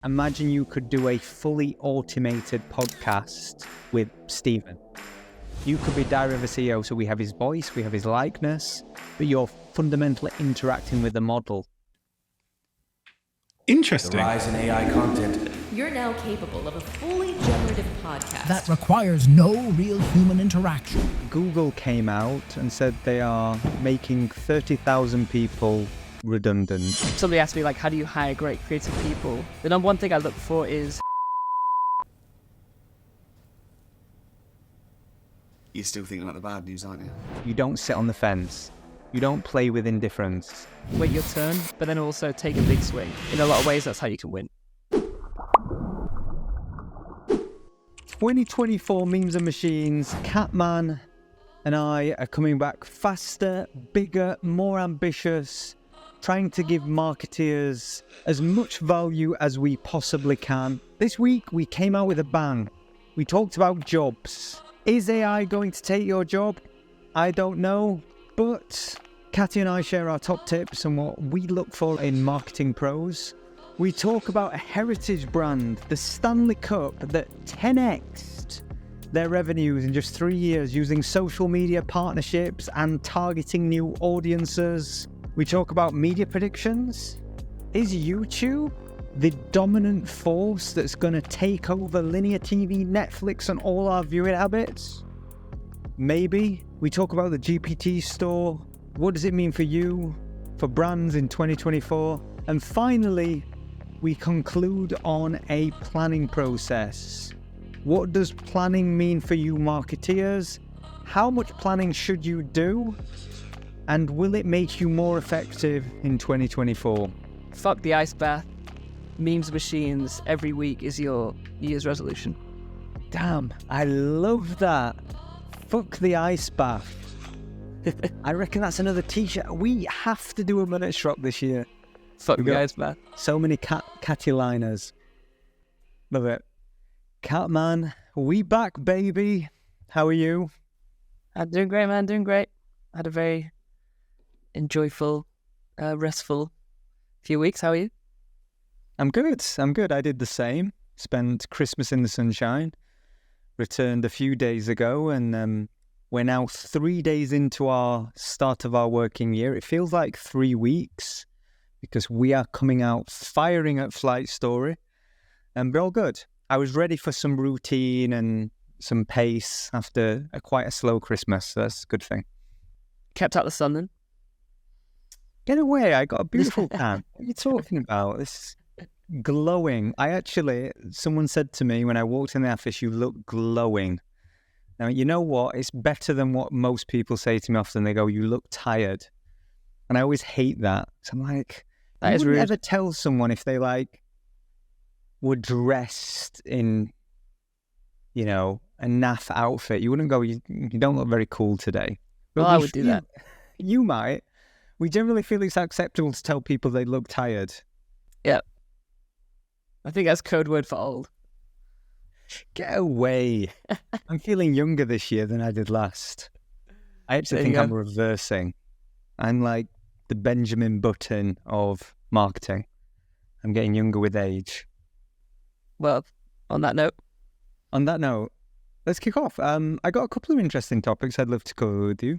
Imagine you could do a fully automated podcast with Stephen. You could be Diary of a CEO, so we have his voice, we have his likeness, but you're fundamentally interacting with the model. Interesting. The rise in AI content. You're now capable of a fully generative podcast that requires no real human interaction. Google came out and said they are making 30,000 people redundant. Somebody asked me, how do you hire great creative people? The number one thing I look for is... You're still thinking about the bad news, aren't you? You don't sit on the fence. You don't play with indifference. Wait your turn, but then also take a big swing. In a lot of ways, that's how you can win. 2024 Memes and Machines, Catman and I are coming back faster, bigger, more ambitious, trying to give marketeers as much value as we possibly can. This week, we came out with a bang. We talked about jobs. Is AI going to take your job? I don't know, but Catty and I share our top tips and what we look for in marketing pros. We talk about a heritage brand, the Stanley Cup, that 10x'd their revenues in just 3 years using social media partnerships and targeting new audiences. We talk about media predictions. Is YouTube the dominant force that's going to take over linear TV, Netflix, and all our viewing habits? Maybe. We talk about the GPT store. What does it mean for you, for brands in 2024? And finally, we conclude on a planning process. What does planning mean for you marketeers? How much planning should you do? And will it make you more effective in 2024? Fuck the ice bath. Memes machines every week is your year's resolution. Damn, I love that. Fuck the ice bath. I reckon that's another t-shirt. We have to do a minute drop this year. Fuck the ice bath. So many catty liners. Love it. Catman, we back, baby. How are you? I'm doing great, man. Doing great. Had a very enjoyable, restful few weeks. How are you? I'm good. I did the same. Spent Christmas in the sunshine. Returned a few days ago, and we're now 3 days into our start of our working year. It feels like 3 weeks because we are coming out firing at Flight Story, and we're all good. I was ready for some routine and some pace after quite a slow Christmas, so that's a good thing. Kept out the sun then? Get away, I got a beautiful tan. What are you talking about? It's glowing. Someone said to me when I walked in the office, you look glowing. Now, you know what? It's better than what most people say to me often. They go, you look tired. And I always hate that. So I'm like, I wouldn't ever tell someone if they were dressed in, a naff outfit. You wouldn't go, you don't look very cool today. But I would do that. You might. We generally feel it's acceptable to tell people they look tired. Yeah. I think that's code word for old. Get away. I'm feeling younger this year than I did last. I actually think I'm reversing. I'm like the Benjamin Button of marketing. I'm getting younger with age. Well, on that note, let's kick off. I got a couple of interesting topics I'd love to cover with you.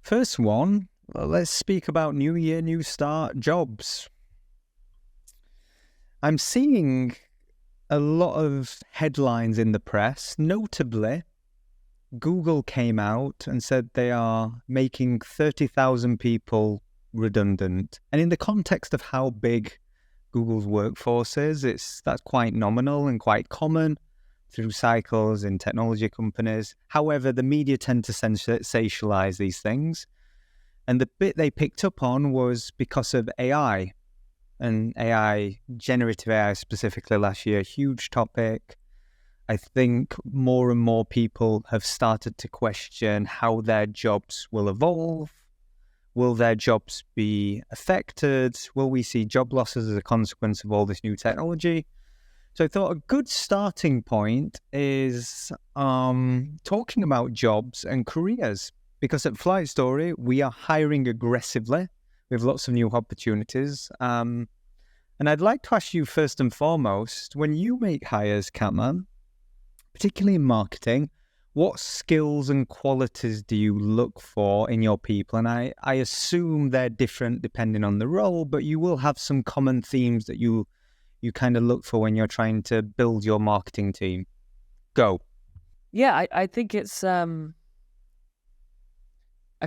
First one, let's speak about New Year, New Start, jobs. I'm seeing a lot of headlines in the press. Notably, Google came out and said they are making 30,000 people redundant. And in the context of how big Google's workforce is, that's quite nominal and quite common through cycles in technology companies. However, the media tend to sensationalize these things. And the bit they picked up on was because of AI. And AI, generative AI specifically last year, huge topic. I think more and more people have started to question how their jobs will evolve. Will their jobs be affected? Will we see job losses as a consequence of all this new technology? So I thought a good starting point is talking about jobs and careers. Because at Flight Story, we are hiring aggressively. We have lots of new opportunities. And I'd like to ask you first and foremost, when you make hires, Catman, particularly in marketing, what skills and qualities do you look for in your people? And I assume they're different depending on the role, but you will have some common themes that you kind of look for when you're trying to build your marketing team. Go. Yeah, I think it's a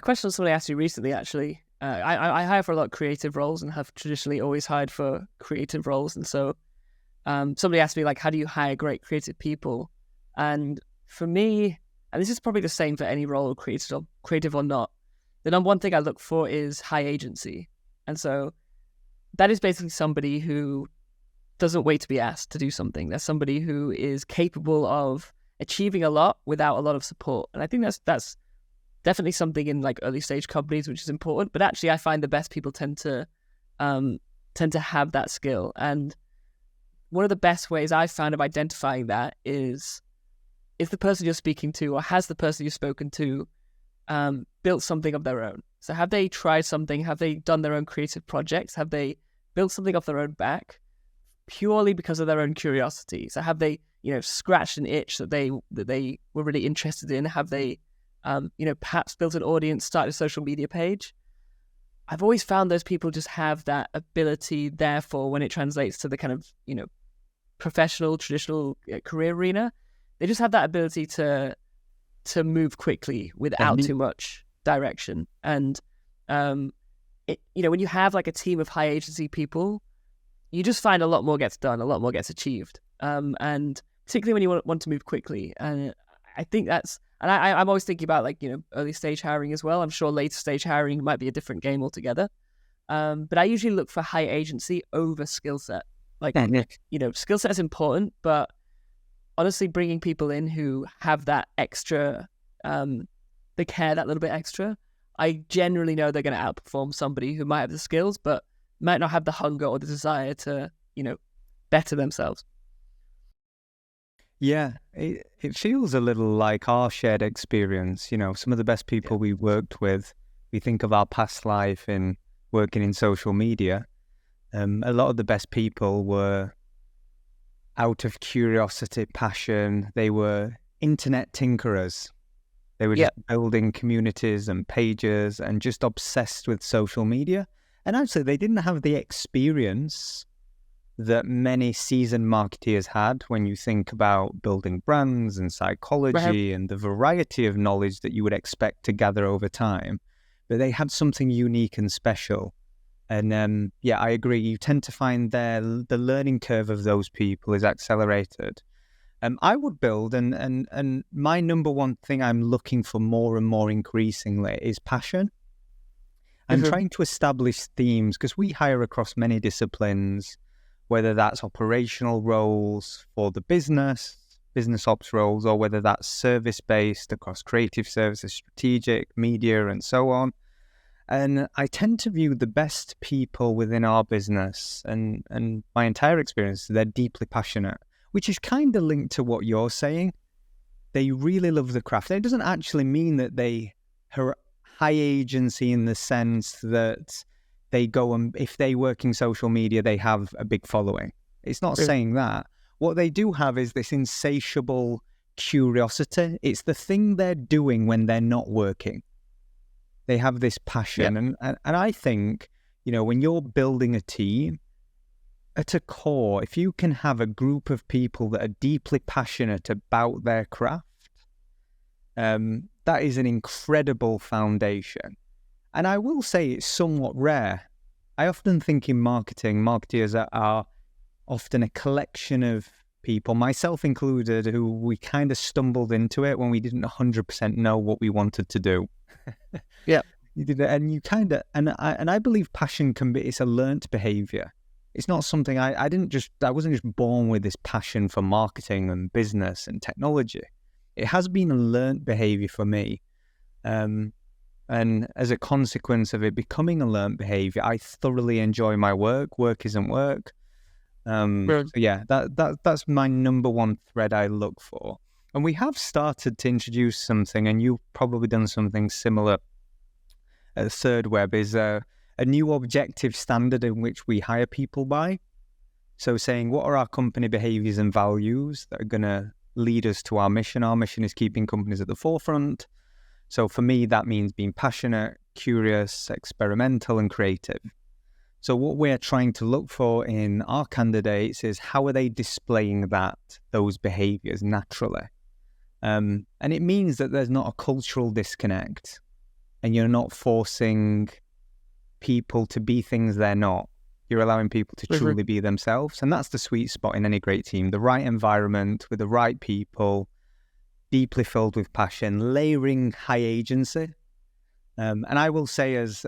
question somebody asked me recently, actually. I hire for a lot of creative roles and have traditionally always hired for creative roles. And so somebody asked me, like, how do you hire great creative people? And for me, and this is probably the same for any role, creative or not, the number one thing I look for is high agency. And so that is basically somebody who doesn't wait to be asked to do something. That's somebody who is capable of achieving a lot without a lot of support. And I think that's definitely something in like early stage companies, which is important. But actually, I find the best people tend to have that skill. And one of the best ways I've found of identifying that is if the person you're speaking to, or has the person you've spoken to, built something of their own. So have they tried something? Have they done their own creative projects? Have they built something off their own back purely because of their own curiosity? So have they, scratched an itch that they were really interested in? Have they, perhaps built an audience, started a social media page? I've always found those people just have that ability. Therefore, when it translates to the kind of, professional, traditional career arena, they just have that ability to move quickly without too much direction. And when you have like a team of high agency people, you just find a lot more gets done, a lot more gets achieved. And particularly when you want to move quickly. And I think I'm always thinking about like, early stage hiring as well. I'm sure later stage hiring might be a different game altogether. But I usually look for high agency over skill set. Like, skill set is important, but honestly, bringing people in who have that extra, they care that little bit extra, I generally know they're going to outperform somebody who might have the skills, but might not have the hunger or the desire to, better themselves. Yeah, it feels a little like our shared experience. Some of the best people we worked with, we think of our past life in working in social media. A lot of the best people were out of curiosity, passion. They were internet tinkerers. They were just building communities and pages and just obsessed with social media. And actually, they didn't have the experience that many seasoned marketeers had when you think about building brands and psychology and the variety of knowledge that you would expect to gather over time. But they had something unique and special. And I agree. You tend to find the learning curve of those people is accelerated. I would build, and my number one thing I'm looking for more and more increasingly is passion. I'm trying to establish themes because we hire across many disciplines, whether that's operational roles for the business ops roles, or whether that's service-based across creative services, strategic, media, and so on. And I tend to view the best people within our business and my entire experience, they're deeply passionate, which is kind of linked to what you're saying. They really love the craft. It doesn't actually mean that they are high agency in the sense that they go and if they work in social media, they have a big following. It's not saying that. What they do have is this insatiable curiosity. It's the thing they're doing when they're not working. They have this passion. And I think, when you're building a team, at a core, if you can have a group of people that are deeply passionate about their craft, that is an incredible foundation. And I will say it's somewhat rare. I often think in marketing, marketeers are often a collection of people, myself included, who we kind of stumbled into it when we didn't 100% know what we wanted to do. You did it, and you kind of, and I believe passion it's a learnt behavior. It's not something I wasn't just born with this passion for marketing and business and technology. It has been a learnt behavior for me. And as a consequence of it becoming a learnt behavior, I thoroughly enjoy my work. Work isn't work. So yeah, that's my number one thread I look for. And we have started to introduce something, and you've probably done something similar at Third Web, is a new objective standard in which we hire people by. So saying, what are our company behaviors and values that are going to lead us to our mission? Our mission is keeping companies at the forefront. So for me, that means being passionate, curious, experimental, and creative. So what we're trying to look for in our candidates is how are they displaying those behaviors naturally? And it means that there's not a cultural disconnect and you're not forcing people to be things they're not. You're allowing people to truly be themselves. And that's the sweet spot in any great team. The right environment with the right people, deeply filled with passion, layering high agency. And I will say as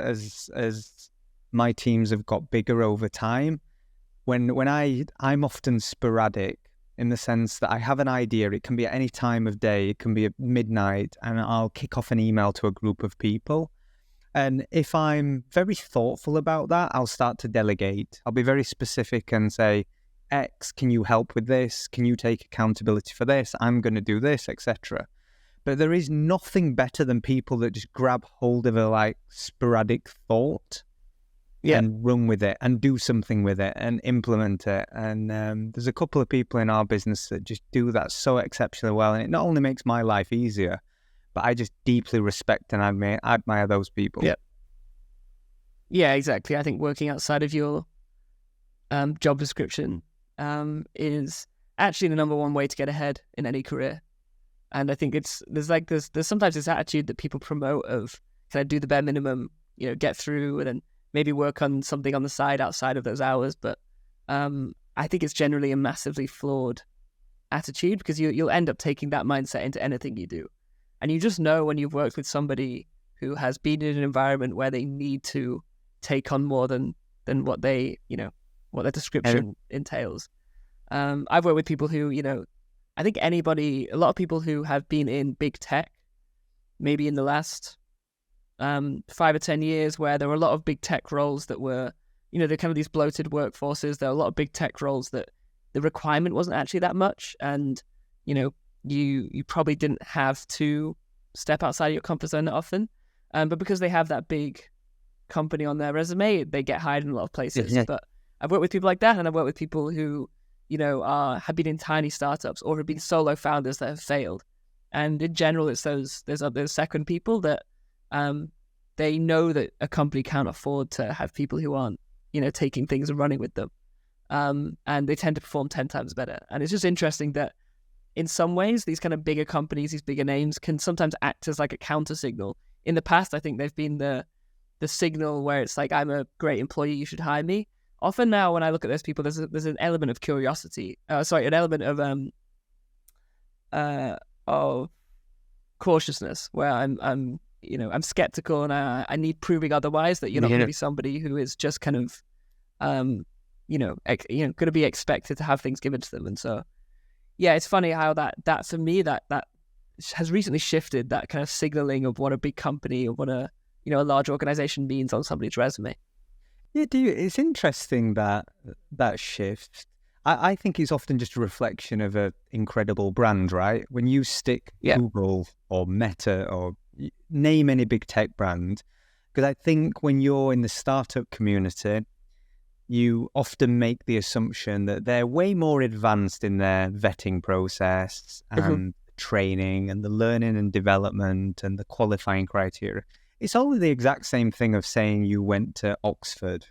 my teams have got bigger over time, when I'm often sporadic in the sense that I have an idea. It can be at any time of day. It can be at midnight, and I'll kick off an email to a group of people. And if I'm very thoughtful about that, I'll start to delegate. I'll be very specific and say, X, can you help with this? Can you take accountability for this? I'm going to do this, etc. But there is nothing better than people that just grab hold of a sporadic thought and run with it and do something with it and implement it. And there's a couple of people in our business that just do that so exceptionally well. And it not only makes my life easier, but I just deeply respect and admire those people. Yeah, exactly. I think working outside of your job description is actually the number one way to get ahead in any career. And I think there's sometimes this attitude that people promote of kind of do the bare minimum, get through and then maybe work on something on the side outside of those hours. But I think it's generally a massively flawed attitude, because you'll end up taking that mindset into anything you do. And you just know when you've worked with somebody who has been in an environment where they need to take on more than what they, what their description entails. I've worked with people who, I think a lot of people who have been in big tech, maybe in the last 5 or 10 years, where there were a lot of big tech roles that were, they're kind of these bloated workforces. There are a lot of big tech roles that the requirement wasn't actually that much. And, you probably didn't have to step outside of your comfort zone that often. But because they have that big company on their resume, they get hired in a lot of places. Yeah. But I've worked with people like that, and I've worked with people who, have been in tiny startups or have been solo founders that have failed. And in general, it's those second people that they know that a company can't afford to have people who aren't, taking things and running with them. And they tend to perform 10 times better. And it's just interesting that in some ways, these kind of bigger companies, these bigger names can sometimes act as like a counter signal. In the past, I think they've been the signal where it's like, I'm a great employee, you should hire me. Often now, when I look at those people, there's an element of curiosity. An element of cautiousness, where I'm skeptical, and I need proving otherwise that you're not going to be somebody who is just kind of, going to be expected to have things given to them. And so, yeah, it's funny how that for me that has recently shifted, that kind of signaling of what a big company or what a large organization means on somebody's resume. Yeah, it's interesting that shift. I think it's often just a reflection of an incredible brand, right? When you stick Google or Meta or name any big tech brand, because I think when you're in the startup community, you often make the assumption that they're way more advanced in their vetting process and training and the learning and development and the qualifying criteria. It's only the exact same thing of saying you went to Oxford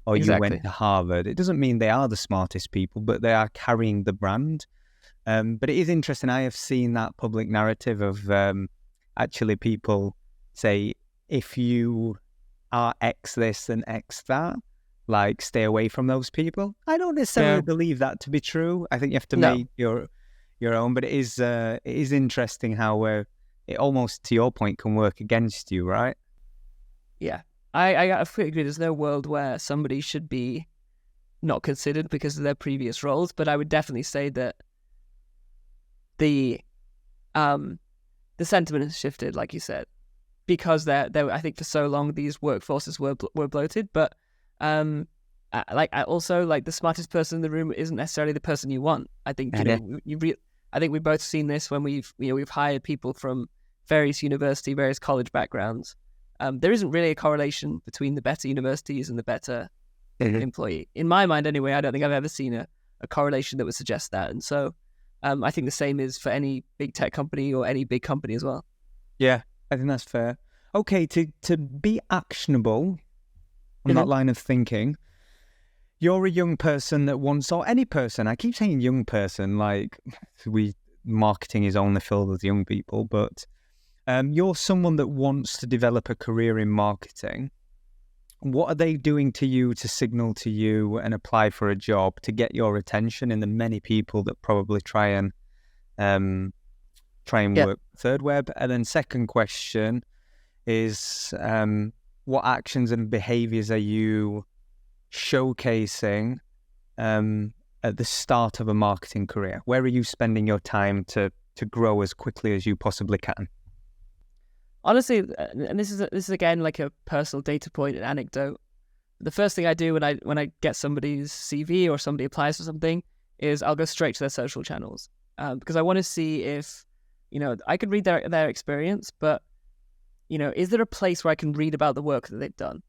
or you went to Harvard. It doesn't mean they are the smartest people, but they are carrying the brand. But it is interesting. I have seen that public narrative of actually people say, if you are X this and X that, like, stay away from those people. I don't necessarily believe that to be true. I think you have to make your own, but it is interesting how it almost, to your point, can work against you, right? Yeah, I fully agree. There's no world where somebody should be not considered because of their previous roles, but I would definitely say that the sentiment has shifted, like you said, because I think for so long these workforces were bloated, but I also the smartest person in the room isn't necessarily the person you want. I think I think we've both seen this when we've hired people from various university, various college backgrounds. There isn't really a correlation between the better universities and the better employee. In my mind, anyway, I don't think I've ever seen a correlation that would suggest that. And so I think the same is for any big tech company or any big company as well. Yeah, I think that's fair. Okay, to be actionable on that line of thinking, you're a young person that wants, or any person, I keep saying young person, like marketing is only filled with young people, but you're someone that wants to develop a career in marketing. What are they doing to you to signal to you and apply for a job to get your attention in the many people that probably try and work Third Web? And then second question is, what actions and behaviors are you showcasing at the start of a marketing career? Where are you spending your time to grow as quickly as you possibly can? Honestly, and this is again like a personal data point, an anecdote. The first thing I do when I get somebody's CV or somebody applies for something is I'll go straight to their social channels, because I want to see if, I could read their experience, but is there a place where I can read about the work that they've done?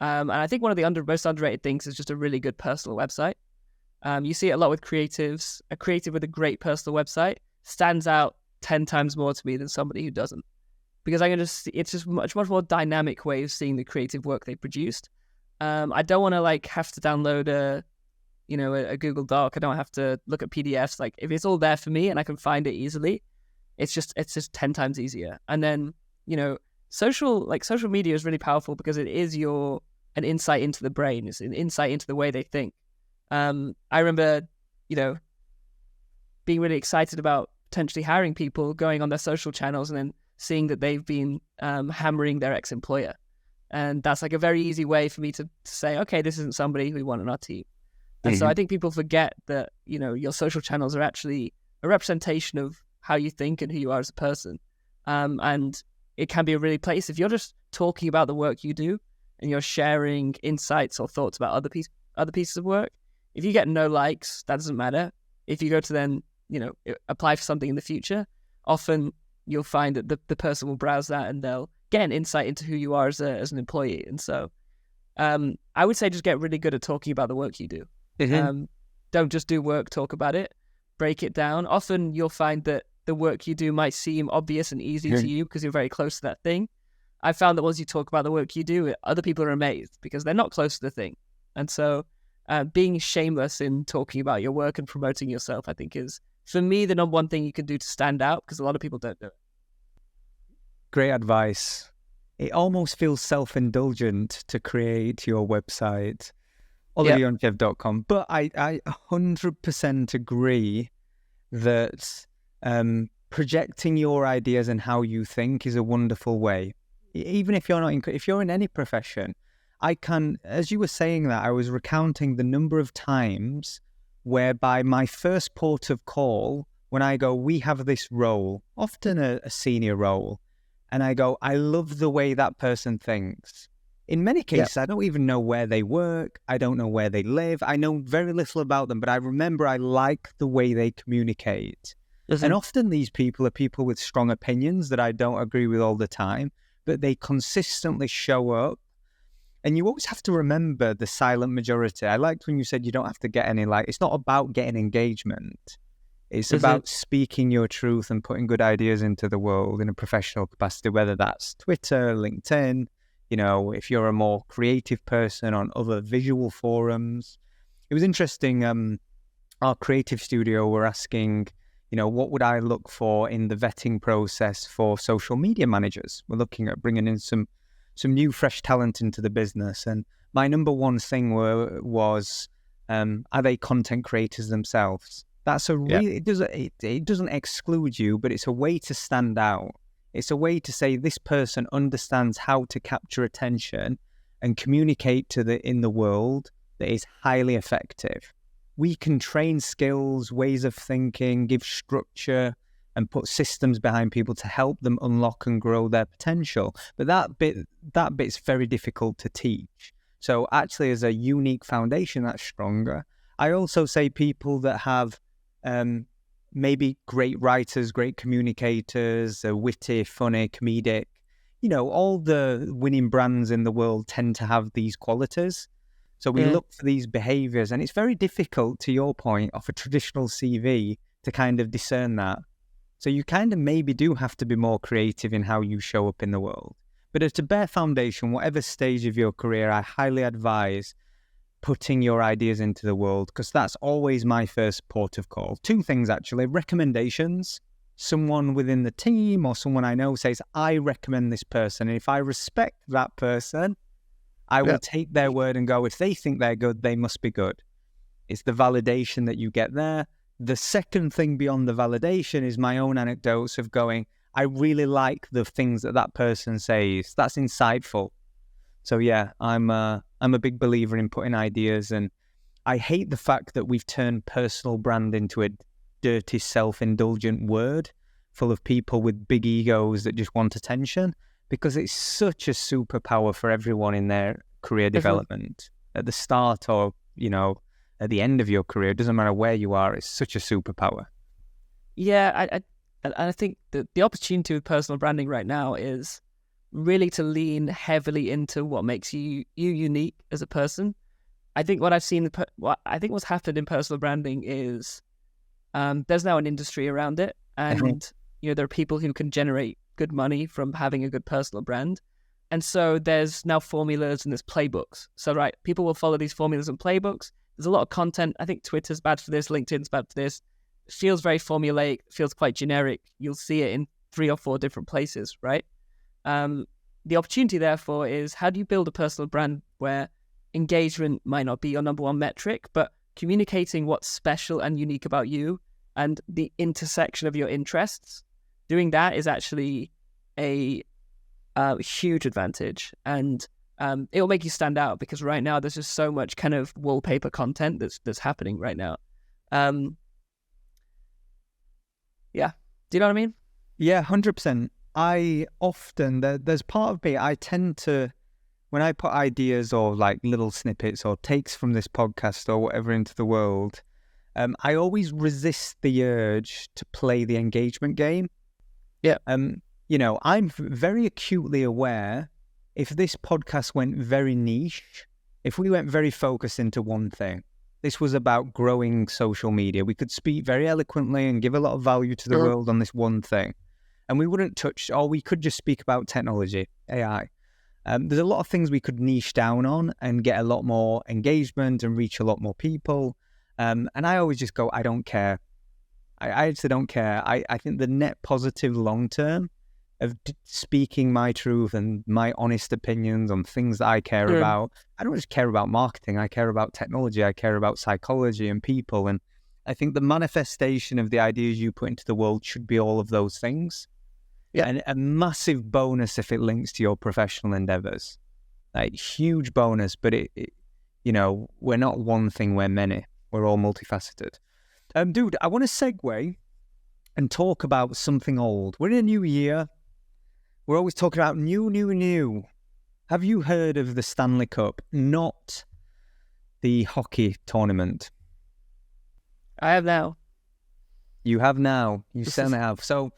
And I think one of the most underrated things is just a really good personal website. You see it a lot with creatives. A creative with a great personal website stands out 10 times more to me than somebody who doesn't. Because it's just much more dynamic way of seeing the creative work they produced. I don't want to have to download a Google Doc. I don't have to look at PDFs. Like, if it's all there for me and I can find it easily, it's just 10 times easier. And then, social media is really powerful because it is an insight into the brain. It's an insight into the way they think. I remember, being really excited about potentially hiring people, going on their social channels and then seeing that they've been hammering their ex-employer. And that's like a very easy way for me to say, okay, this isn't somebody who we want on our team. And so I think people forget that, your social channels are actually a representation of how you think and who you are as a person. And it can be a really place if you're just talking about the work you do and you're sharing insights or thoughts about other pieces of work. If you get no likes, that doesn't matter. If you go to then, apply for something in the future, often you'll find that the person will browse that and they'll get an insight into who you are as an employee. And so I would say just get really good at talking about the work you do. Don't just do work, talk about it, break it down. Often you'll find that the work you do might seem obvious and easy to you because you're very close to that thing. I found that once you talk about the work you do, other people are amazed because they're not close to the thing. And so being shameless in talking about your work and promoting yourself, I think is, for me, the number one thing you can do to stand out, because a lot of people don't do it. Great advice. It almost feels self-indulgent to create your website, olivierandchev.com. But I 100% agree that projecting your ideas and how you think is a wonderful way. Even if you're in any profession, as you were saying that, I was recounting the number of times whereby my first port of call, when I go, we have this role, often a senior role, and I go, I love the way that person thinks. In many cases, I don't even know where they work. I don't know where they live. I know very little about them, but I remember I like the way they communicate. And often these people are people with strong opinions that I don't agree with all the time, but they consistently show up. And you always have to remember the silent majority. I liked when you said you don't have to get any it's not about getting engagement. It's about speaking your truth and putting good ideas into the world in a professional capacity, whether that's Twitter, LinkedIn, if you're a more creative person on other visual forums. It was interesting. Our creative studio were asking, what would I look for in the vetting process for social media managers? We're looking at bringing in some new fresh talent into the business, and my number one thing was are they content creators themselves? That's it doesn't exclude you, but it's a way to stand out. It's a way to say this person understands how to capture attention and communicate in the world that is highly effective. We can train skills, ways of thinking, give structure, and put systems behind people to help them unlock and grow their potential. But that bit's very difficult to teach. So actually, as a unique foundation that's stronger, I also say people that have maybe great writers, great communicators, witty, funny, comedic, all the winning brands in the world tend to have these qualities. So we Yeah. look for these behaviors, and it's very difficult, to your point, off a traditional CV to kind of discern that. So you kind of maybe do have to be more creative in how you show up in the world. But at a bare foundation, whatever stage of your career, I highly advise putting your ideas into the world, because that's always my first port of call. Two things, actually. Recommendations. Someone within the team or someone I know says, I recommend this person. And if I respect that person, I will take their word and go, if they think they're good, they must be good. It's the validation that you get there. The second thing beyond the validation is my own anecdotes of going, I really like the things that that person says. That's insightful. So yeah, I'm a big believer in putting ideas, and I hate the fact that we've turned personal brand into a dirty, self-indulgent word full of people with big egos that just want attention, because it's such a superpower for everyone in their career development. At the start or, at the end of your career, it doesn't matter where you are, it's such a superpower. Yeah, I think the opportunity with personal branding right now is really to lean heavily into what makes you unique as a person. I think what I've seen, what's happened in personal branding is there's now an industry around it, and there are people who can generate good money from having a good personal brand. And so there's now formulas and there's playbooks. So right, people will follow these formulas and playbooks. There's a lot of content. I think Twitter's bad for this, LinkedIn's bad for this. It feels very formulaic, feels quite generic. You'll see it in 3 or 4 different places, right? The opportunity, therefore, is how do you build a personal brand where engagement might not be your number one metric, but communicating what's special and unique about you and the intersection of your interests, doing that is actually a huge advantage. And it will make you stand out, because right now there's just so much kind of wallpaper content that's happening right now. Yeah. Do you know what I mean? Yeah, 100%. I often, there's part of me, I tend to, when I put ideas or like little snippets or takes from this podcast or whatever into the world, I always resist the urge to play the engagement game. Yeah. I'm very acutely aware if this podcast went very niche, if we went very focused into one thing, this was about growing social media. We could speak very eloquently and give a lot of value to the world on this one thing. And we wouldn't touch, or we could just speak about technology, AI. There's a lot of things we could niche down on and get a lot more engagement and reach a lot more people. And I always just go, I don't care. I actually don't care. I think the net positive long term of speaking my truth and my honest opinions on things that I care about. I don't just care about marketing. I care about technology. I care about psychology and people. And I think the manifestation of the ideas you put into the world should be all of those things. Yeah. And a massive bonus if it links to your professional endeavors. Like, huge bonus, but we're not one thing, we're many. We're all multifaceted. Dude, I want to segue and talk about something old. We're in a new year. We're always talking about new. Have you heard of the Stanley Cup? Not the hockey tournament. I have now. You have now. You certainly have. So,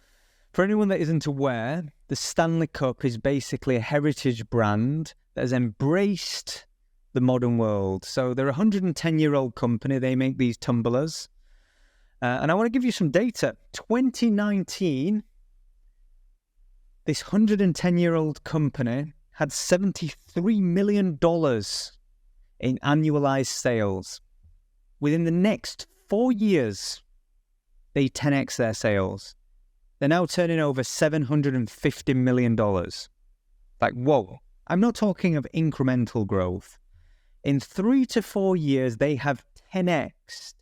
for anyone that isn't aware, the Stanley Cup is basically a heritage brand that has embraced the modern world. So they're a 110-year-old company. They make these tumblers. And I want to give you some data. 2019, this 110-year-old company had $73 million in annualized sales. Within the next 4 years, they 10x their sales. They're now turning over $750 million. Like, whoa. I'm not talking of incremental growth. In 3 to 4 years, they have 10x'd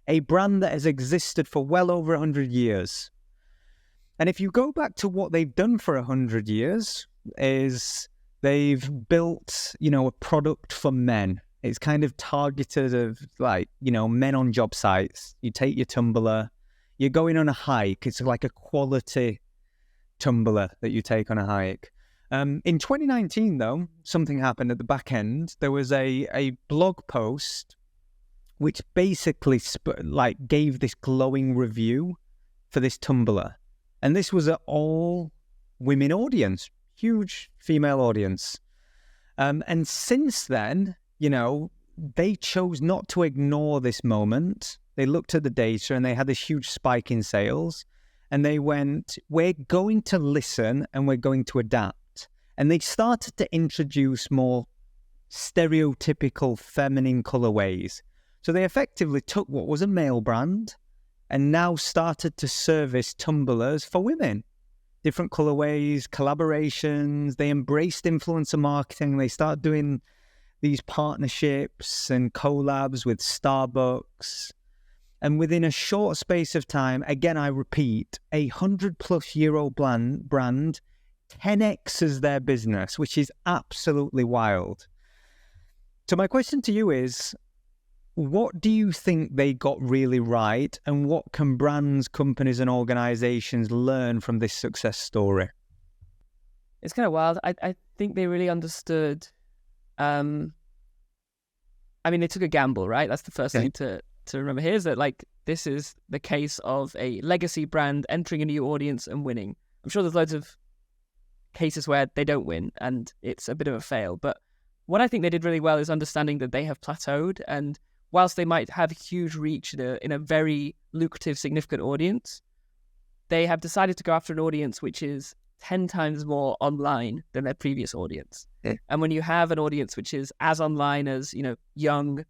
a brand that has existed for well over 100 years. And if you go back to what they've done for 100 years, is they've built, a product for men. It's kind of targeted of men on job sites. You take your tumbler, you're going on a hike. It's like a quality tumbler that you take on a hike. In 2019, though, something happened at the back end. There was a blog post which basically gave this glowing review for this tumbler. And this was an all-women audience, huge female audience. And since then, they chose not to ignore this moment. They looked at the data and they had this huge spike in sales. And they went, we're going to listen and we're going to adapt. And they started to introduce more stereotypical feminine colorways. So they effectively took what was a male brand and now started to service tumblers for women. Different colorways, collaborations. They embraced influencer marketing. They started doing these partnerships and collabs with Starbucks. And within a short space of time, again, I repeat, 100-plus-year-old brand 10x's their business, which is absolutely wild. So my question to you is, what do you think they got really right, and what can brands, companies, and organizations learn from this success story? It's kind of wild. I think they really understood. I mean, they took a gamble, right? That's the first thing to remember here, is that like this is the case of a legacy brand entering a new audience and winning. I'm sure there's loads of cases where they don't win and it's a bit of a fail. But what I think they did really well is understanding that they have plateaued, and whilst they might have huge reach in a very lucrative, significant audience, they have decided to go after an audience which is 10 times more online than their previous audience. Yeah. And when you have an audience which is as online as, young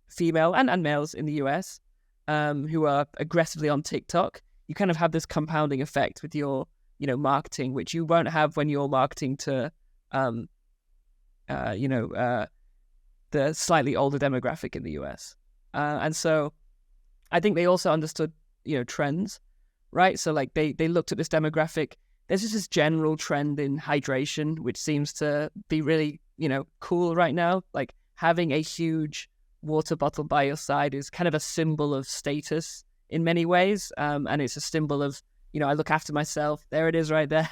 female and males in the US who are aggressively on TikTok, you kind of have this compounding effect with your, marketing, which you won't have when you're marketing to, the slightly older demographic in the US. And so I think they also understood, trends, right? So like they looked at this demographic. There's just this general trend in hydration, which seems to be really, cool right now. Like having a huge water bottle by your side is kind of a symbol of status in many ways. And it's a symbol of, I look after myself. There it is right there.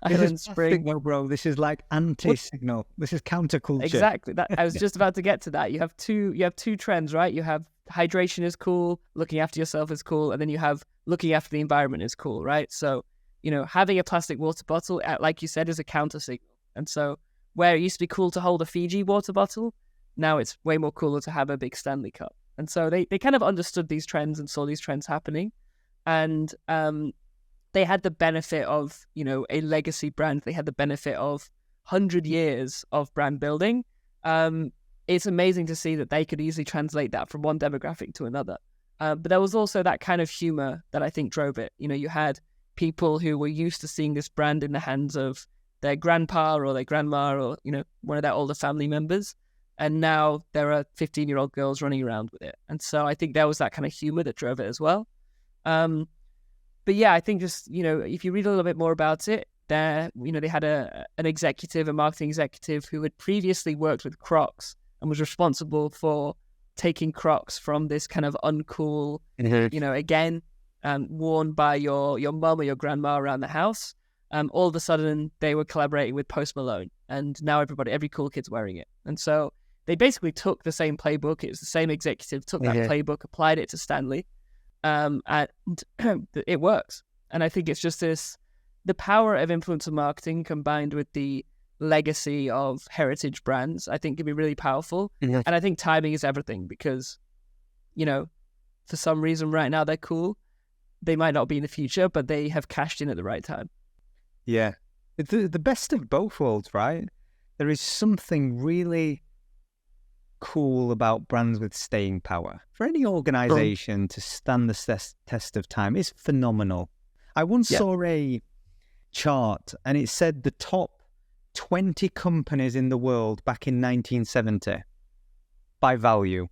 Island Spring. No, bro, this is like anti-signal. This is counterculture. Exactly. I was just about to get to that. You have two trends, right? You have hydration is cool, looking after yourself is cool, and then you have looking after the environment is cool, right? So, having a plastic water bottle, like you said, is a counter signal. And so where it used to be cool to hold a Fiji water bottle, now it's way more cooler to have a big Stanley Cup. And so they kind of understood these trends and saw these trends happening. And they had the benefit of, a legacy brand. They had the benefit of 100 years of brand building. It's amazing to see that they could easily translate that from one demographic to another. But there was also that kind of humor that I think drove it. You had people who were used to seeing this brand in the hands of their grandpa or their grandma or, one of their older family members. And now there are 15-year-old girls running around with it. And so I think there was that kind of humor that drove it as well. But yeah, I think just, if you read a little bit more about it, they had a marketing executive who had previously worked with Crocs and was responsible for taking Crocs from this kind of uncool, again, worn by your mum or your grandma around the house. All of a sudden, they were collaborating with Post Malone, and now every cool kid's wearing it. And so they basically took the same playbook. It was the same executive, took that playbook, applied it to Stanley, and it works. And I think it's just the power of influencer marketing combined with the legacy of heritage brands, I think can be really powerful. And I think timing is everything because, for some reason right now they're cool. They might not be in the future, but they have cashed in at the right time. Yeah. It's the best of both worlds, right? There is something really cool about brands with staying power. For any organization to stand the test of time is phenomenal. I once saw a chart and it said the top 20 companies in the world back in 1970 by value.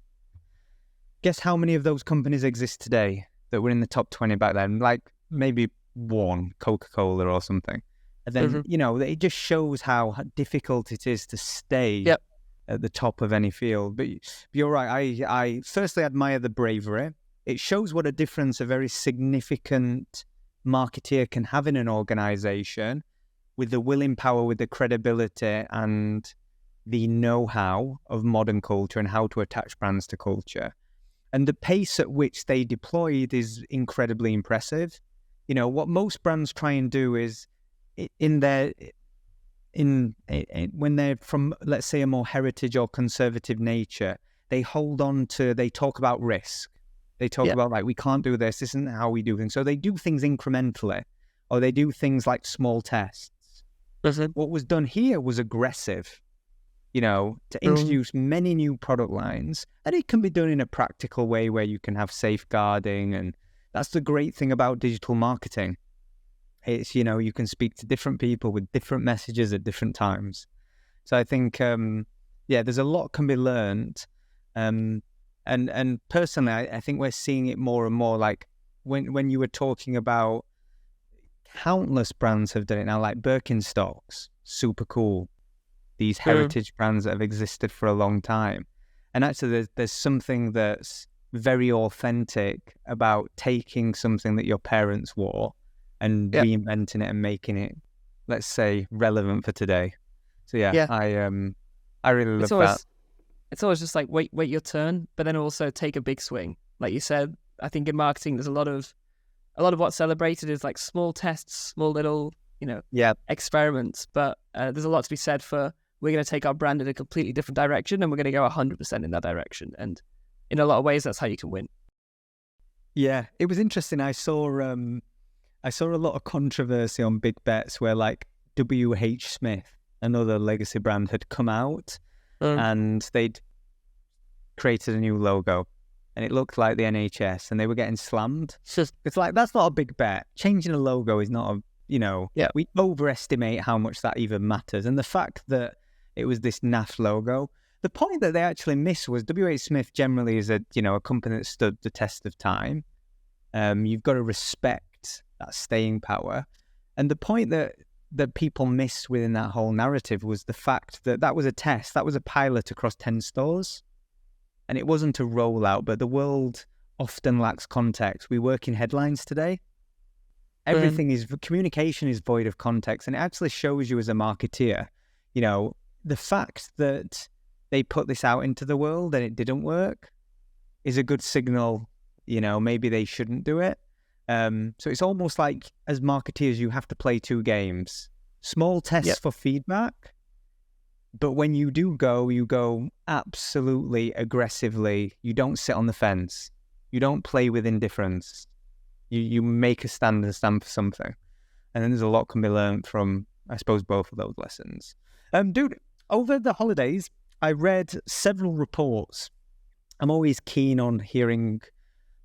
Guess how many of those companies exist today that were in the top 20 back then? Like maybe one, Coca-Cola or something. And then, it just shows how difficult it is to stay at the top of any field. But you're right. I firstly admire the bravery. It shows what a difference a very significant marketeer can have in an organization with the willing power, with the credibility and the know-how of modern culture and how to attach brands to culture. And the pace at which they deployed is incredibly impressive. What most brands try and do is in their when they're from, let's say, a more heritage or conservative nature, they talk about risk. They talk about, like, we can't do this isn't how we do things. So they do things incrementally, or they do things like small tests. What was done here was aggressive, to introduce many new product lines. And it can be done in a practical way where you can have safeguarding. And that's the great thing about digital marketing. It's, you can speak to different people with different messages at different times. So I think, there's a lot can be learned. And personally, I think we're seeing it more and more. Like when you were talking about, countless brands have done it now, like Birkenstocks, super cool. These heritage brands that have existed for a long time. And actually there's something that's very authentic about taking something that your parents wore and reinventing it and making it, let's say, relevant for today. So I really love that. It's always just like wait your turn, but then also take a big swing. Like you said, I think in marketing there's a lot of what's celebrated is like small tests, small little, experiments. But there's a lot to be said for, we're going to take our brand in a completely different direction and we're going to go 100% in that direction. And in a lot of ways, that's how you can win. Yeah, it was interesting. I saw a lot of controversy on big bets where, like, WH Smith, another legacy brand, had come out and they'd created a new logo. And it looked like the NHS, and they were getting slammed. It's like, that's not a big bet. Changing a logo is not we overestimate how much that even matters. And the fact that it was this naff logo, the point that they actually missed was WH Smith generally is a company that stood the test of time. You've got to respect that staying power. And the point that people missed within that whole narrative was the fact that was a test, that was a pilot across 10 stores. And it wasn't a rollout, but the world often lacks context. We work in headlines today. Communication is void of context, and it actually shows you as a marketeer, the fact that they put this out into the world and it didn't work is a good signal, maybe they shouldn't do it. So it's almost like, as marketeers, you have to play two games. Small tests for feedback. But when you do go, you go absolutely aggressively. You don't sit on the fence. You don't play with indifference. You make a stand and stand for something. And then there's a lot can be learned from, I suppose, both of those lessons. Dude, over the holidays, I read several reports. I'm always keen on hearing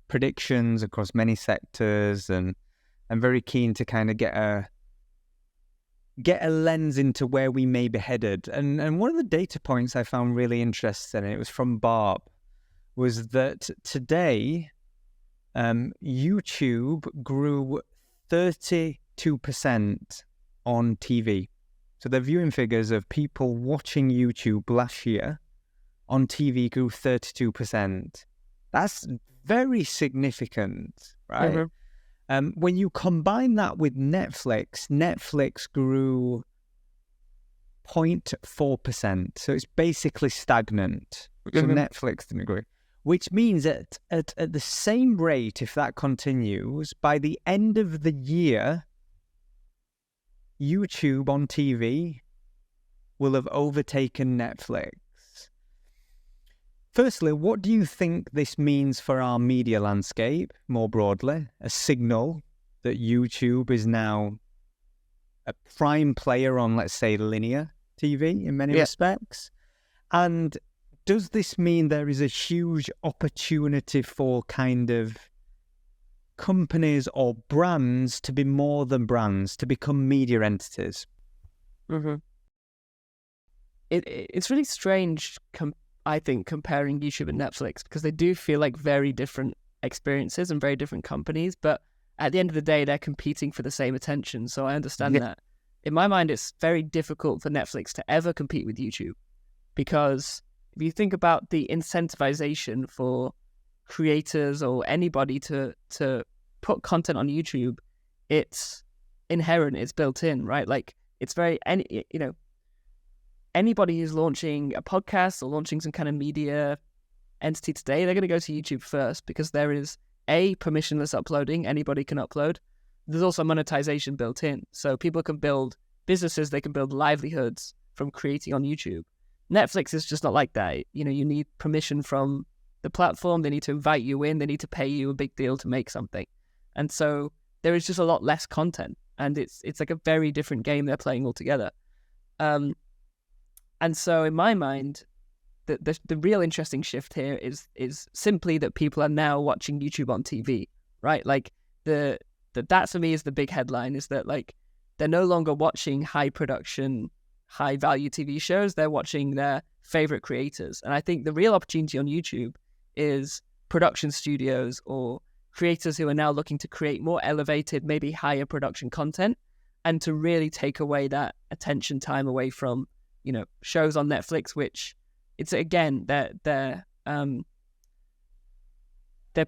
predictions across many sectors, and I'm very keen to kind of get a lens into where we may be headed. And one of the data points I found really interesting, and it was from Barb, was that today YouTube grew 32% on TV. So the viewing figures of people watching YouTube last year on TV grew 32%. That's very significant, right? Mm-hmm. When you combine that with Netflix grew 0.4%. So it's basically stagnant. So Netflix didn't agree. Which means that at the same rate, if that continues, by the end of the year, YouTube on TV will have overtaken Netflix. Firstly, what do you think this means for our media landscape more broadly? A signal that YouTube is now a prime player on, let's say, linear TV in many respects? And does this mean there is a huge opportunity for kind of companies or brands to be more than brands, to become media entities? Mm-hmm. It's really strange, I think, comparing YouTube and Netflix, because they do feel like very different experiences and very different companies, but at the end of the day, they're competing for the same attention. So I understand that. In my mind, it's very difficult for Netflix to ever compete with YouTube, because if you think about the incentivization for creators or anybody to put content on YouTube, it's inherent, it's built in, right? Like, it's very, anybody who's launching a podcast or launching some kind of media entity today, they're going to go to YouTube first, because there is permissionless uploading. Anybody can upload. There's also monetization built in. So people can build businesses, they can build livelihoods from creating on YouTube. Netflix is just not like that. You know, you need permission from the platform. They need to invite you in. They need to pay you a big deal to make something. And so there is just a lot less content, and it's like a very different game they're playing altogether. And so in my mind, the real interesting shift here is simply that people are now watching YouTube on TV, right? Like that for me is the big headline, is that like they're no longer watching high production, high value TV shows. They're watching their favorite creators. And I think the real opportunity on YouTube is production studios or creators who are now looking to create more elevated, maybe higher production content, and to really take away that attention time away from, you know, shows on Netflix, which it's, again, they're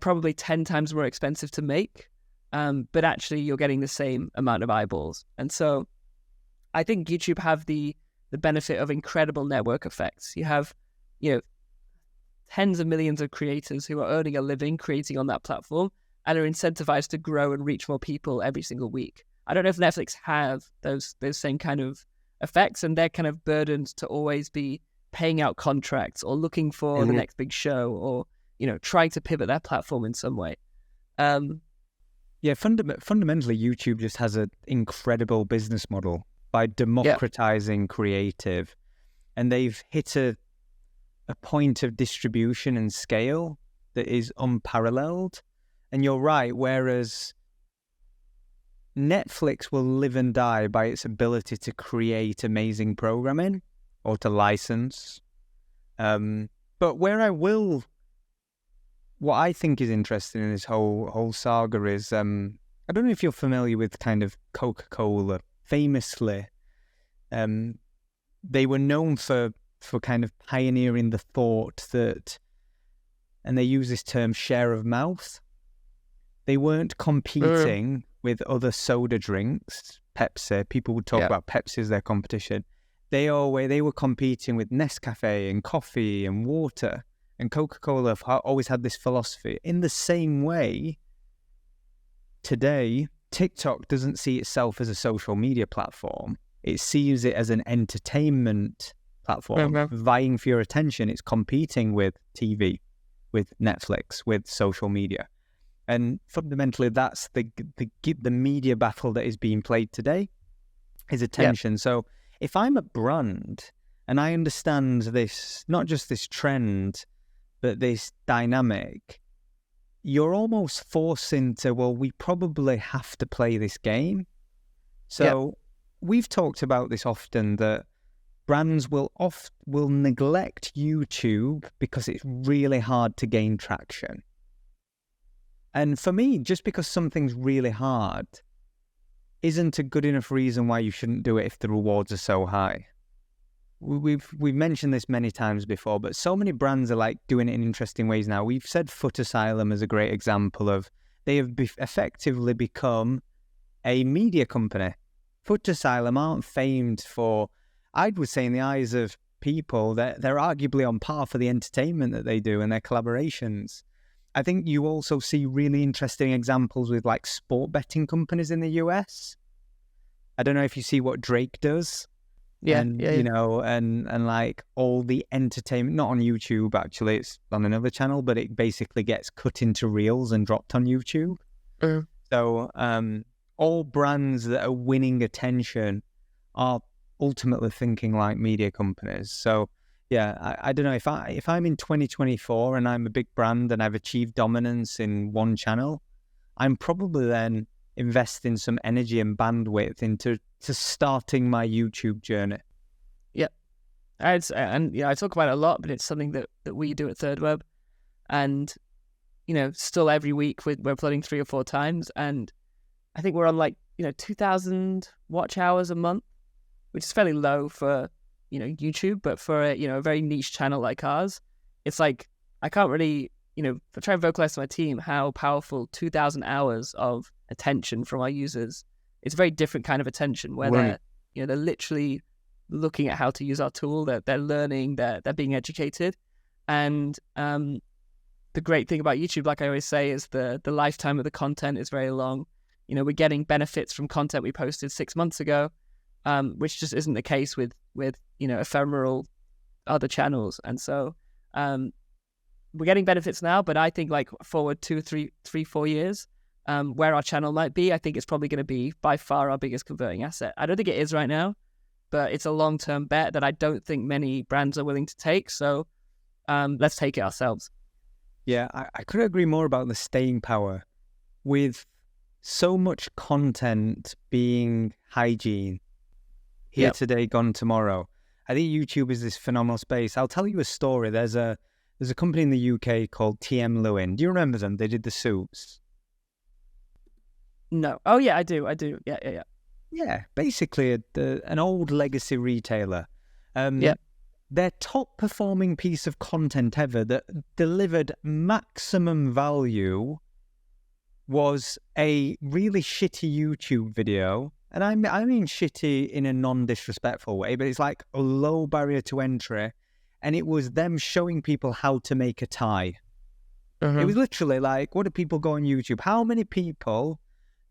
probably 10 times more expensive to make, but actually you're getting the same amount of eyeballs. And so I think YouTube have the benefit of incredible network effects. You have, you know, tens of millions of creators who are earning a living creating on that platform and are incentivized to grow and reach more people every single week. I don't know if Netflix have those same kind of effects, and they're kind of burdened to always be paying out contracts or looking for the next big show, or, you know, trying to pivot their platform in some way. Yeah, fundamentally, YouTube just has an incredible business model by democratizing creative, and they've hit a point of distribution and scale that is unparalleled. And you're right, whereas Netflix will live and die by its ability to create amazing programming or to license. But what I think is interesting in this whole saga is, I don't know if you're familiar with kind of Coca-Cola. Famously, they were known for kind of pioneering the thought that, and they use this term, share of mouth. They weren't competing with other soda drinks, Pepsi. People would talk about Pepsi as their competition. They were competing with Nescafe and coffee and water. And Coca-Cola have always had this philosophy. In the same way, today, TikTok doesn't see itself as a social media platform. It sees it as an entertainment platform, vying for your attention. It's competing with TV, with Netflix, with social media. And fundamentally, that's the media battle that is being played today, is attention. So if I'm a brand and I understand this, not just this trend, but this dynamic, you're almost forced into, well, we probably have to play this game. So we've talked about this often, that brands will neglect YouTube because it's really hard to gain traction. And for me, just because something's really hard isn't a good enough reason why you shouldn't do it if the rewards are so high. We've mentioned this many times before, but so many brands are like doing it in interesting ways now. We've said Foot Asylum as a great example of, they have effectively become a media company. Foot Asylum aren't famed for, I would say in the eyes of people, they're arguably on par for the entertainment that they do and their collaborations. I think you also see really interesting examples with like sport betting companies in the US. I don't know if you see what Drake does. You know, and like all the entertainment, not on YouTube actually, it's on another channel, but it basically gets cut into reels and dropped on YouTube. So all brands that are winning attention are ultimately thinking like media companies. So yeah, I don't know, if I'm in 2024 and I'm a big brand and I've achieved dominance in one channel, I'm probably then investing some energy and bandwidth into starting my YouTube journey. I talk about it a lot, but it's something that we do at ThirdWeb, and you know, still every week we're uploading 3 or 4 times, and I think we're on 2,000 watch hours a month, which is fairly low for YouTube, but for a very niche channel like ours, it's like I can't really try and vocalize to my team how powerful 2,000 hours of attention from our users. It's a very different kind of attention where they're literally looking at how to use our tool. They're learning. They're being educated, and the great thing about YouTube, like I always say, is the lifetime of the content is very long. We're getting benefits from content we posted 6 months ago, which just isn't the case with ephemeral other channels. And so we're getting benefits now, but I think like forward 2, 3, 4 years, where our channel might be, I think it's probably going to be by far our biggest converting asset. I don't think it is right now, but it's a long-term bet that I don't think many brands are willing to take. So let's take it ourselves. Yeah, I couldn't agree more about the staying power. With so much content being hygiene, here today, gone tomorrow. I think YouTube is this phenomenal space. I'll tell you a story. There's a company in the UK called TM Lewin. Do you remember them? They did the suits. No. Oh yeah, I do. Yeah. Yeah, basically an old legacy retailer. Their top performing piece of content ever that delivered maximum value was a really shitty YouTube video. And I mean shitty in a non-disrespectful way, but it's like a low barrier to entry. And it was them showing people how to make a tie. It was literally like, what do people go on YouTube? How many people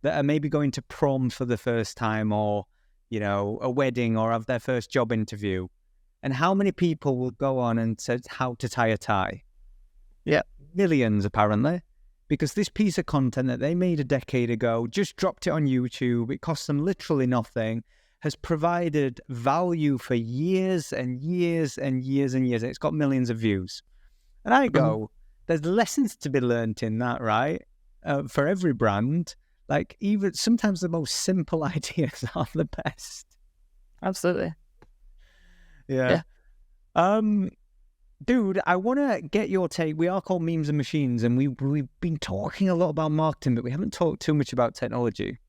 that are maybe going to prom for the first time, or, a wedding, or have their first job interview? And how many people will go on and say how to tie a tie? Yeah. Millions, apparently. Because this piece of content that they made a decade ago, just dropped it on YouTube, it cost them literally nothing, has provided value for years and years and years and years. It's got millions of views. And I go, there's lessons to be learned in that, right? For every brand. Like, even sometimes the most simple ideas are the best. Absolutely. Yeah. Dude, I want to get your take. We are called Memes and Machines, and we've been talking a lot about marketing, but we haven't talked too much about technology.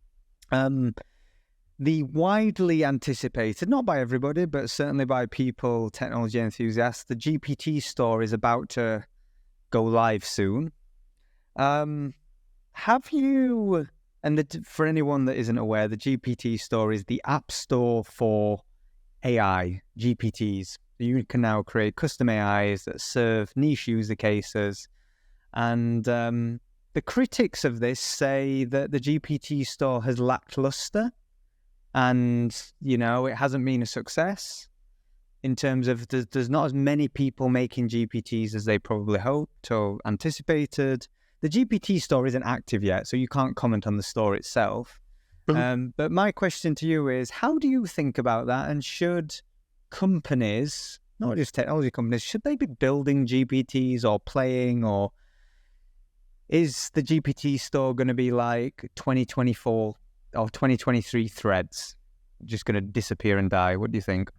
The widely anticipated, not by everybody, but certainly by people, technology enthusiasts, the GPT store is about to go live soon. Have you, and for anyone that isn't aware, the GPT store is the app store for AI, GPTs. You can now create custom AIs that serve niche user cases. And the critics of this say that the GPT store has lacked luster, and, it hasn't been a success in terms of there's not as many people making GPTs as they probably hoped or anticipated. The GPT store isn't active yet, so you can't comment on the store itself. But my question to you is, how do you think about that? And should companies, not just technology companies, should they be building GPTs or playing, or is the GPT store going to be like 2024 or 2023 Threads, just going to disappear and die? What do you think?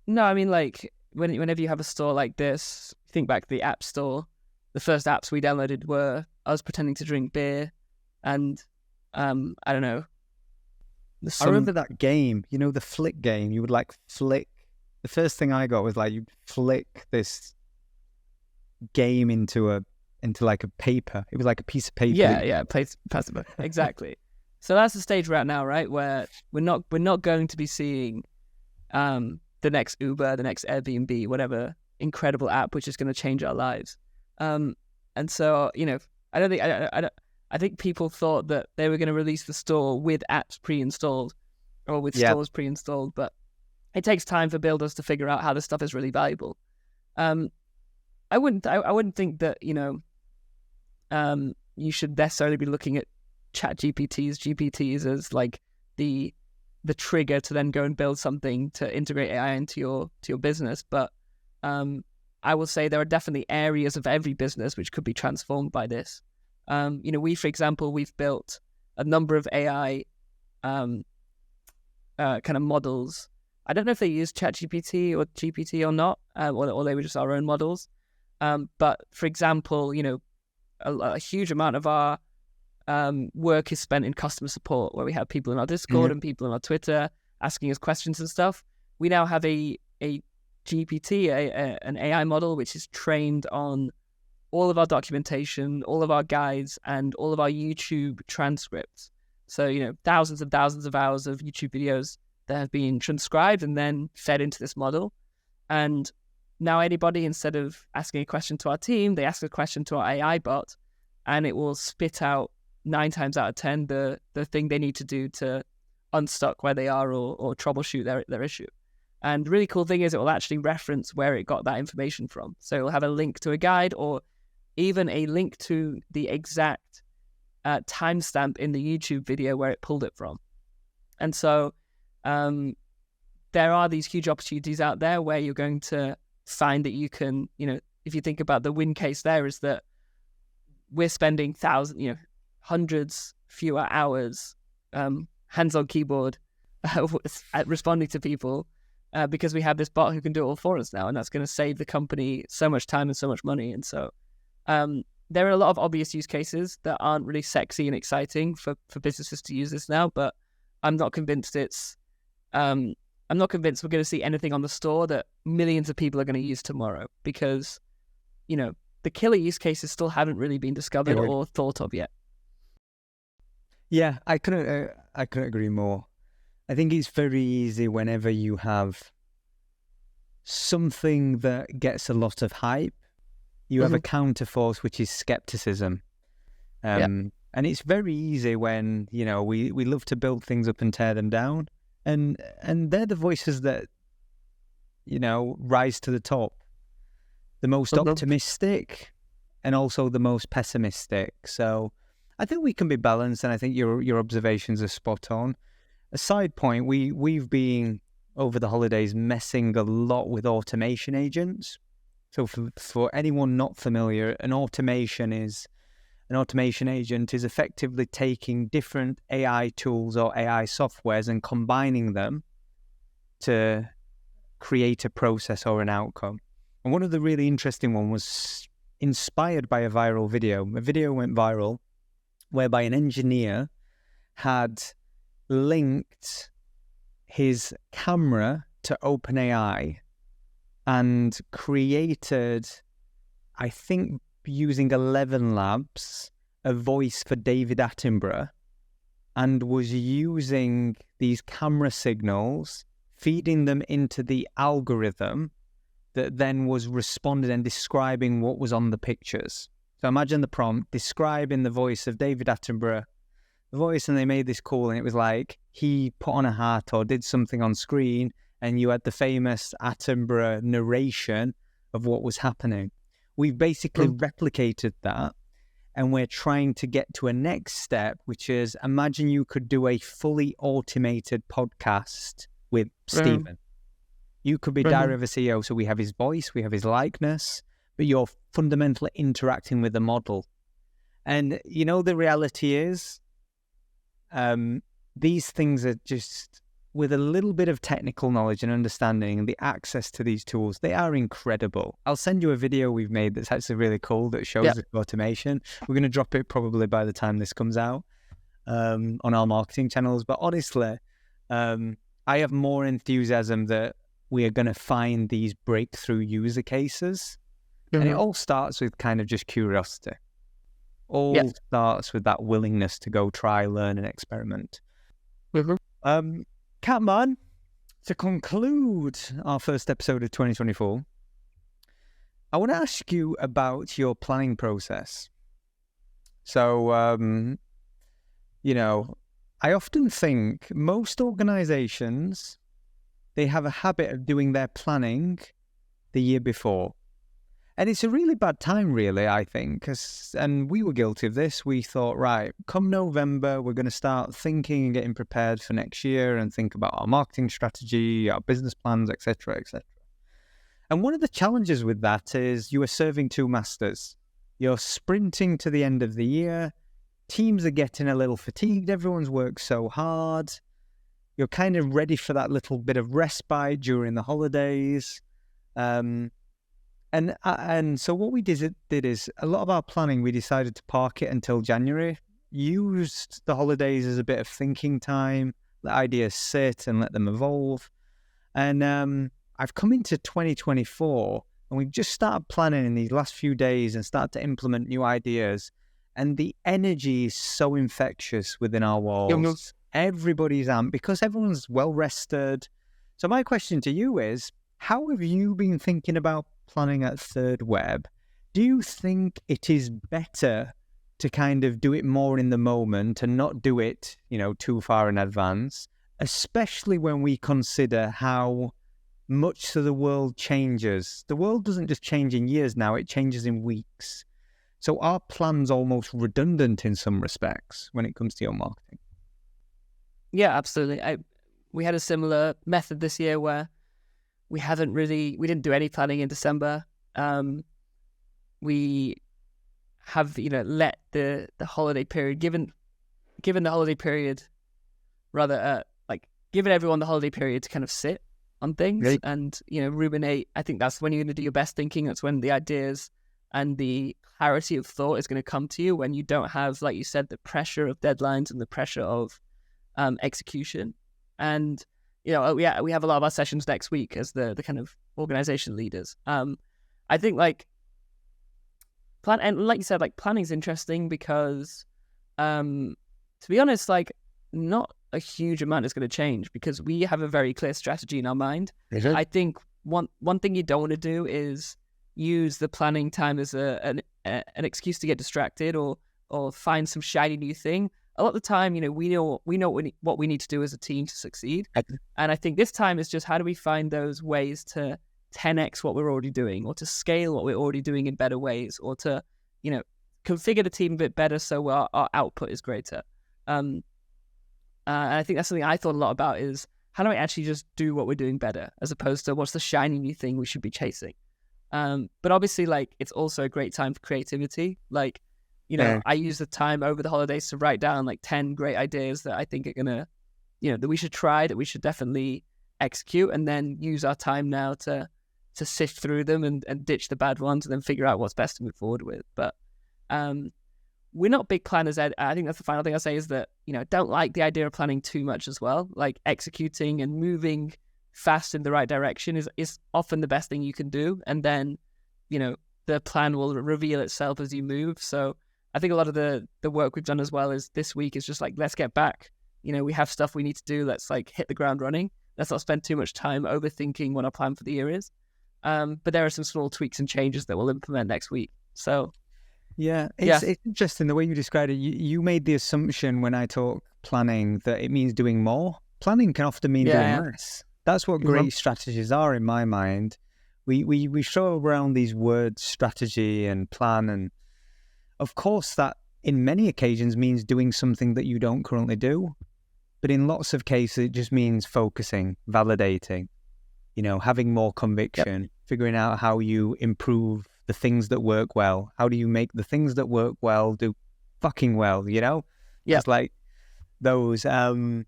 No, I mean, like, whenever you have a store like this, think back to the App Store. The first apps we downloaded were us pretending to drink beer, and I don't know. I remember that game, the flick game. You would like flick. The first thing I got was like you flick this game into like a paper. It was like a piece of paper. Yeah, paper. Exactly. So that's the stage we're at now, right? Where we're not going to be seeing the next Uber, the next Airbnb, whatever incredible app which is going to change our lives. And so I think people thought that they were going to release the store with apps pre-installed or with stores pre-installed, but it takes time for builders to figure out how this stuff is really valuable. I wouldn't think that you should necessarily be looking at GPTs as like the trigger to then go and build something to integrate AI into your business. But I will say there are definitely areas of every business which could be transformed by this. We, for example, we've built a number of AI kind of models. I don't know if they use ChatGPT or GPT or not, or they were just our own models. But for example, a huge amount of our work is spent in customer support, where we have people in our Discord and people in our Twitter asking us questions and stuff. We now have a GPT, an AI model, which is trained on all of our documentation, all of our guides, and all of our YouTube transcripts. So, thousands and thousands of hours of YouTube videos that have been transcribed and then fed into this model. And now anybody, instead of asking a question to our team, they ask a question to our AI bot, and it will spit out 9 times out of 10 the thing they need to do to unstuck where they are or troubleshoot their issue. And the really cool thing is it will actually reference where it got that information from. So it'll have a link to a guide or even a link to the exact timestamp in the YouTube video where it pulled it from. And so there are these huge opportunities out there where you're going to find that you can, if you think about the win case there is that we're spending hundreds fewer hours hands on keyboard at responding to people because we have this bot who can do it all for us now, and that's going to save the company so much time and so much money. And so there are a lot of obvious use cases that aren't really sexy and exciting for businesses to use this now, but I'm not convinced I'm not convinced we're going to see anything on the store that millions of people are going to use tomorrow because, the killer use cases still haven't really been discovered or thought of yet. Yeah, I couldn't agree more. I think it's very easy whenever you have something that gets a lot of hype, you have a counterforce, which is skepticism. And it's very easy when, we love to build things up and tear them down. And they're the voices that, rise to the top. The most optimistic and also the most pessimistic. So I think we can be balanced, and I think your observations are spot on. A side point, we've been, over the holidays, messing a lot with automation agents. So for anyone not familiar, an automation agent is effectively taking different AI tools or AI softwares and combining them to create a process or an outcome. And one of the really interesting ones was inspired by a viral video. A video went viral whereby an engineer had linked his camera to OpenAI and created, I think, using 11 labs, a voice for David Attenborough, and was using these camera signals, feeding them into the algorithm that then was responding and describing what was on the pictures. So imagine the prompt, describe in the voice of David Attenborough the voice, and they made this call, and it was like he put on a hat or did something on screen, and you had the famous Attenborough narration of what was happening. We've basically replicated that, and we're trying to get to a next step, which is imagine you could do a fully automated podcast with Stephen. You could be Diary of a CEO, so we have his voice, we have his likeness, but you're fundamentally interacting with the model. And the reality is, these things are just, with a little bit of technical knowledge and understanding and the access to these tools, they are incredible. I'll send you a video we've made that's actually really cool that shows the automation. We're going to drop it probably by the time this comes out on our marketing channels. But honestly, I have more enthusiasm that we are going to find these breakthrough user cases. And it all starts with kind of just curiosity. All starts with that willingness to go try, learn, and experiment. Catman, to conclude our first episode of 2024, I want to ask you about your planning process. So, I often think most organizations, they have a habit of doing their planning the year before. And it's a really bad time, really, I think, and we were guilty of this. We thought, right, come November, we're going to start thinking and getting prepared for next year and think about our marketing strategy, our business plans, etc., etc. And one of the challenges with that is you are serving two masters. You're sprinting to the end of the year. Teams are getting a little fatigued. Everyone's worked so hard. You're kind of ready for that little bit of respite during the holidays. And so what we did is a lot of our planning, we decided to park it until January, used the holidays as a bit of thinking time, let ideas sit and let them evolve. And I've come into 2024 and we've just started planning in these last few days and started to implement new ideas. And the energy is so infectious within our walls. Everybody's amped because everyone's well rested. So my question to you is, how have you been thinking about planning at Third Web? Do you think it is better to kind of do it more in the moment and not do it, too far in advance? especially when we consider how much the world changes. The world doesn't just change in years now, it changes in weeks. So our plan's almost redundant in some respects when it comes to your marketing. Yeah, absolutely. We had a similar method this year where we didn't do any planning in December. We have, let the holiday period, given the holiday period, rather, given everyone the holiday period to kind of sit on things and, ruminate. I think that's when you're going to do your best thinking. That's when the ideas and the clarity of thought is going to come to you, when you don't have, like you said, the pressure of deadlines and the pressure of execution. And, we have a lot of our sessions next week as the kind of organization leaders. I think and like you said, planning is interesting because, to be honest, not a huge amount is going to change because we have a very clear strategy in our mind. I think one thing you don't want to do is use the planning time as an excuse to get distracted or find some shiny new thing. A lot of the time, we know what we need to do as a team to succeed. And I think this time is just how do we find those ways to 10x what we're already doing, or to scale what we're already doing in better ways, or to, configure the team a bit better so our output is greater. And I think that's something I thought a lot about is how do I actually just do what we're doing better as opposed to what's the shiny new thing we should be chasing. But obviously, it's also a great time for creativity. I use the time over the holidays to write down 10 great ideas that I think are gonna, that we should try, that we should definitely execute, and then use our time now to sift through them and ditch the bad ones and then figure out what's best to move forward with. But we're not big planners, Ed. I think that's the final thing I'll say is that, don't like the idea of planning too much as well. Executing and moving fast in the right direction is often the best thing you can do. And then, the plan will reveal itself as you move. So I think a lot of the work we've done as well is this week is just let's get back. We have stuff we need to do. Let's hit the ground running. Let's not spend too much time overthinking what our plan for the year is. But there are some small tweaks and changes that we'll implement next week. So it's interesting the way you described it. You made the assumption when I talk planning that it means doing more. Planning can often mean doing less. That's what great strategies are in my mind. We throw around these words, strategy and plan, and of course that in many occasions means doing something that you don't currently do. But in lots of cases, it just means focusing, validating, having more conviction, figuring out how you improve the things that work well. How do you make the things that work well do fucking well, It's like those. I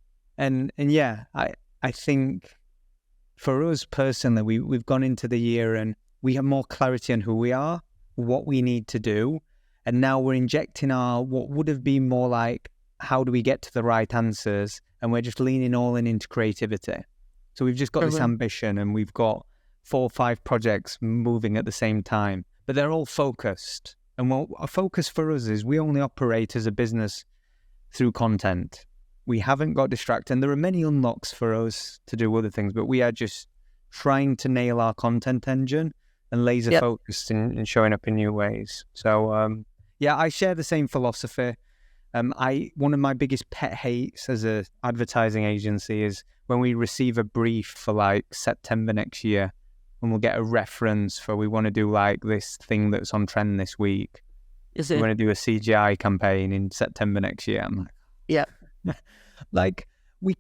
think for us personally, we've gone into the year and we have more clarity on who we are, what we need to do. And now we're injecting what would have been more how do we get to the right answers? And we're just leaning all into creativity. So we've just got this ambition and we've got 4 or 5 projects moving at the same time, but they're all focused. And what a focus for us is we only operate as a business through content. We haven't got distracted. And there are many unlocks for us to do other things, but we are just trying to nail our content engine and laser focused in showing up in new ways. So, I share the same philosophy. One of my biggest pet hates as a advertising agency is when we receive a brief for September next year, and we'll get a reference for we want to do this thing that's on trend this week. We want to do a CGI campaign in September next year. I'm we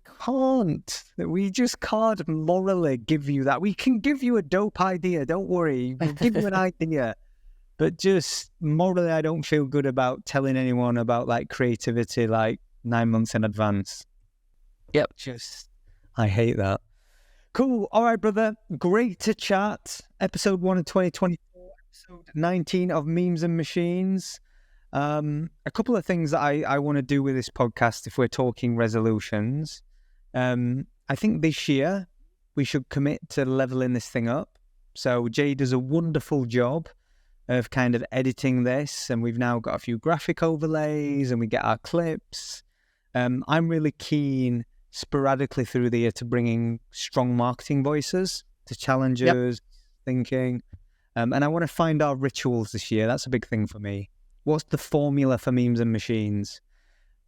just can't morally give you that. We can give you a dope idea, don't worry. We'll give you an idea. But just morally, I don't feel good about telling anyone about creativity 9 months in advance. Yep. I hate that. Cool. All right, brother. Great to chat. Episode 1 of 2024, episode 19 of Memes and Machines. A couple of things that I want to do with this podcast if we're talking resolutions. I think this year we should commit to leveling this thing up. So Jay does a wonderful job of kind of editing this, and we've now got a few graphic overlays and we get our clips. I'm really keen sporadically through the year to bringing strong marketing voices to challenges, thinking. And I want to find our rituals this year. That's a big thing for me. What's the formula for Memes and Machines?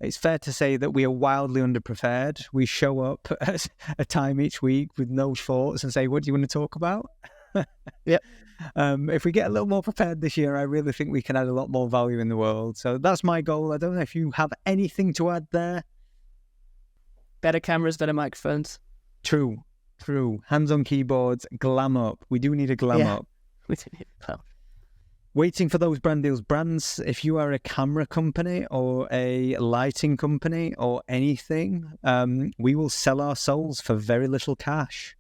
it's fair to say that we are wildly underprepared. We show up at a time each week with no thoughts and say, what do you want to talk about? Yep. If we get a little more prepared this year, I really think we can add a lot more value in the world. So that's my goal. I don't know if you have anything to add there. Better cameras, better microphones. True. Hands on keyboards, glam up. We do need a glam up. We do need a glam. Waiting for those brand deals. Brands, if you are a camera company or a lighting company or anything, we will sell our souls for very little cash.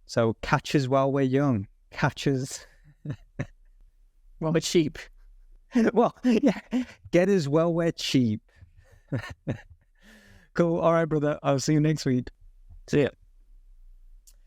So catch us while we're young. Catch us. Well, we're cheap. Well, yeah. Get us while we're cheap. Cool. All right, brother. I'll see you next week. See ya.